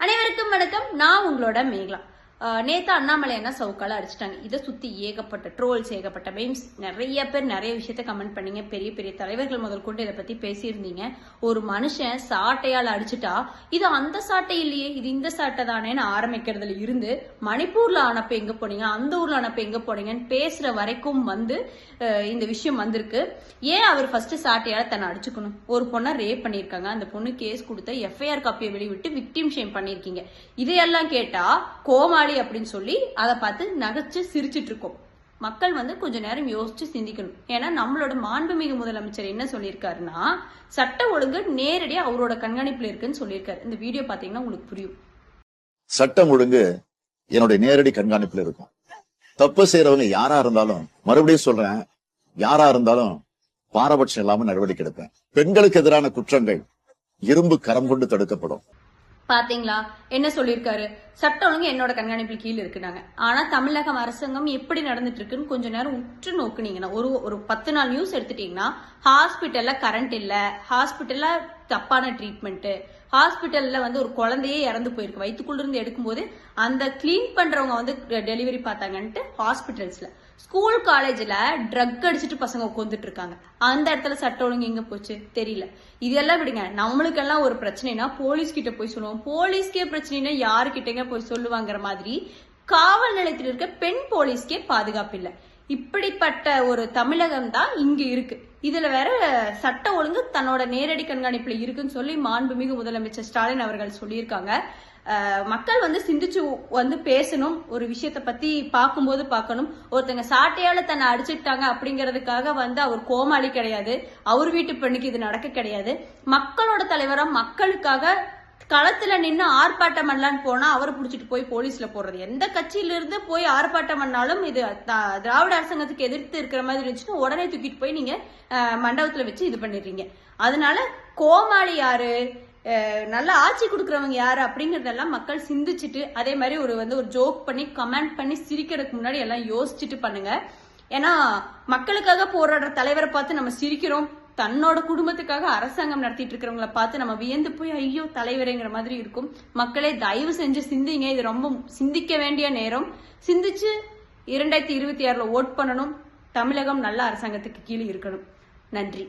அனைவருக்கும் வணக்கம். நான் உங்களோட மேகலா. நேத்து அண்ணாமலை என்ன சவுக்கால அடிச்சிட்டாங்க. இதை சுத்தி ஏகப்பட்ட ட்ரோல்ஸ், ஏகப்பட்ட மீம்ஸ், நிறைய பேர் நிறைய விஷயத்த கமெண்ட் பண்ணீங்க. பெரிய பெரிய தலைவர்கள் முதல் கொண்டு இதை பத்தி பேசியிருந்தீங்க. ஒரு மனுஷன் சாட்டையால் அடிச்சுட்டா இது அந்த சாட்டை இல்லையே, இது இந்த சாட்டை தானேன்னு ஆரம்பிக்கிறதுல இருந்து மணிப்பூர்ல ஆனப்ப எங்க போனீங்க, அந்த ஊர்ல ஆனப்ப எங்க போனீங்கன்னு பேசுற வரைக்கும் இந்த விஷயம் வந்திருக்கு. ஏன் அவர் ஃபர்ஸ்ட் சாட்டையால தன்னை அடிச்சுக்கணும்? ஒரு பொண்ணை ரேப் பண்ணிருக்காங்க, அந்த பொண்ணு கேஸ் கொடுத்த எஃப்ஐஆர் காப்பியை வெளிவிட்டு விக்டிம் ஷேம் பண்ணிருக்கீங்க. இதையெல்லாம் கேட்டா கோமாளி அப்படின்னு சொல்லி அதை பார்த்து நகைச்சு சிரிச்சிட்டு இருக்கோம். மக்கள் கொஞ்ச நேரம் யோசிச்சு சிந்திக்கணும். ஏன்னா நம்மளோட மாண்புமிகு முதலமைச்சர் என்ன சொல்லியிருக்காருன்னா, சட்ட ஒழுங்கு நேரடியா அவரோட கண்காணிப்புல இருக்குன்னு சொல்லியிருக்காரு. இந்த வீடியோ பாத்தீங்கன்னா உங்களுக்கு புரியும். சட்டம் ஒழுங்கு என்னுடைய நேரடி கண்காணிப்புல இருக்கும். தப்பு செய்யறவங்க யாரா இருந்தாலும், மறுபடியும் சொல்றேன், யாரா இருந்தாலும் பாரபட்சம் இல்லாம நடவடிக்கை எடுப்பேன். பெண்களுக்கு எதிரான குற்றங்கள் இரும்பு கரம் கொண்டு தடுக்கப்படும். பாத்தீங்களா என்ன சொல்லியிருக்காரு? சட்ட ஒழுங்கு என்னோட கண்காணிப்பில் கீழே இருக்குனாங்க. ஆனா தமிழக அரசாங்கம் எப்படி நடந்துட்டு இருக்குன்னு கொஞ்ச நேரம் உற்று நோக்குனீங்கன்னா, ஒரு 10 நாள் நியூஸ் எடுத்துட்டீங்கன்னா, ஹாஸ்பிட்டல்ல கரண்ட் இல்ல, ஹாஸ்பிட்டல்ல தப்பான ட்ரீட்மெண்ட், ஹாஸ்பிட்டல்ல ஒரு குழந்தையே இறந்து போயிருக்கு, வயிற்றுக்குள்ள இருந்து எடுக்கும் போது அந்த கிளீன் பண்றவங்க டெலிவரி பார்த்தாங்கன்ட்டு ஹாஸ்பிட்டல்ஸ்ல, ஸ்கூல் காலேஜ்ல ட்ரக் அடிச்சுட்டு பசங்க உட்காந்துட்டு இருக்காங்க. அந்த இடத்துல சட்ட ஒழுங்கு எங்க போச்சு தெரியல. இதெல்லாம் விடுங்க. நம்மளுக்கெல்லாம் ஒரு பிரச்சனைனா போலீஸ் கிட்ட போய் சொல்லுவோம். போலீஸ்க்கே பிரச்சனைனா யாருக்கிட்டங்க போய் சொல்லுவாங்கிற மாதிரி காவல் நிலையத்தில் இருக்க பெண் போலீஸ்க்கே பாதுகாப்பு இல்லை. இப்படிப்பட்ட ஒரு தமிழகம் தான் இங்க இருக்கு. இதுல வேற சட்ட ஒழுங்கு தன்னோட நேரடி கண்காணிப்புல இருக்குன்னு சொல்லி மாண்புமிகு முதலமைச்சர் ஸ்டாலின் அவர்கள் சொல்லியிருக்காங்க. மக்கள் சிந்திச்சு பேசணும். ஒரு விஷயத்த பத்தி பார்க்கணும். ஒருத்தங்க சாட்டையால தன்னை அடிச்சுட்டாங்க அப்படிங்கறதுக்காக அவர் கோமாளி கிடையாது. அவர் வீட்டு பெண்ணுக்கு இது நடக்க கிடையாது. மக்களோட தலைவரா மக்களுக்காக களத்துல நின்று ஆர்ப்பாட்டம் பண்ணலான்னு போனா அவரை புடிச்சிட்டு போய் போலீஸ்ல போடுறது. எந்த கட்சியில இருந்து போய் ஆர்ப்பாட்டம் பண்ணாலும் இது திராவிட அரசாங்கத்துக்கு எதிர்த்து இருக்கிற மாதிரி இருந்துச்சுன்னா உடனே தூக்கிட்டு போய் நீங்க மண்டபத்துல வச்சு இது பண்ணிடுறீங்க. அதனால கோமாளி யாரு, நல்லா ஆட்சி கொடுக்கறவங்க யாரு அப்படிங்கறதெல்லாம் மக்கள் சிந்திச்சுட்டு, அதே மாதிரி ஒரு ஜோக் பண்ணி கமெண்ட் பண்ணி சிரிக்கிறதுக்கு முன்னாடி எல்லாம் யோசிச்சுட்டு பண்ணுங்க. ஏன்னா மக்களுக்காக போராடுற தலைவரை பார்த்து நம்ம சிரிக்கிறோம், தன்னோட குடும்பத்துக்காக அரசாங்கம் நடத்திட்டு இருக்கிறவங்கள பார்த்து நம்ம வியந்து போய் ஐயோ தலைவரேங்கிற மாதிரி இருக்கும். மக்களே தயவு செஞ்சு சிந்திங்க. இது ரொம்ப சிந்திக்க வேண்டிய நேரம். சிந்திச்சு 2026 ஓட் பண்ணணும். தமிழகம் நல்ல அரசாங்கத்துக்கு கீழே இருக்கணும். நன்றி.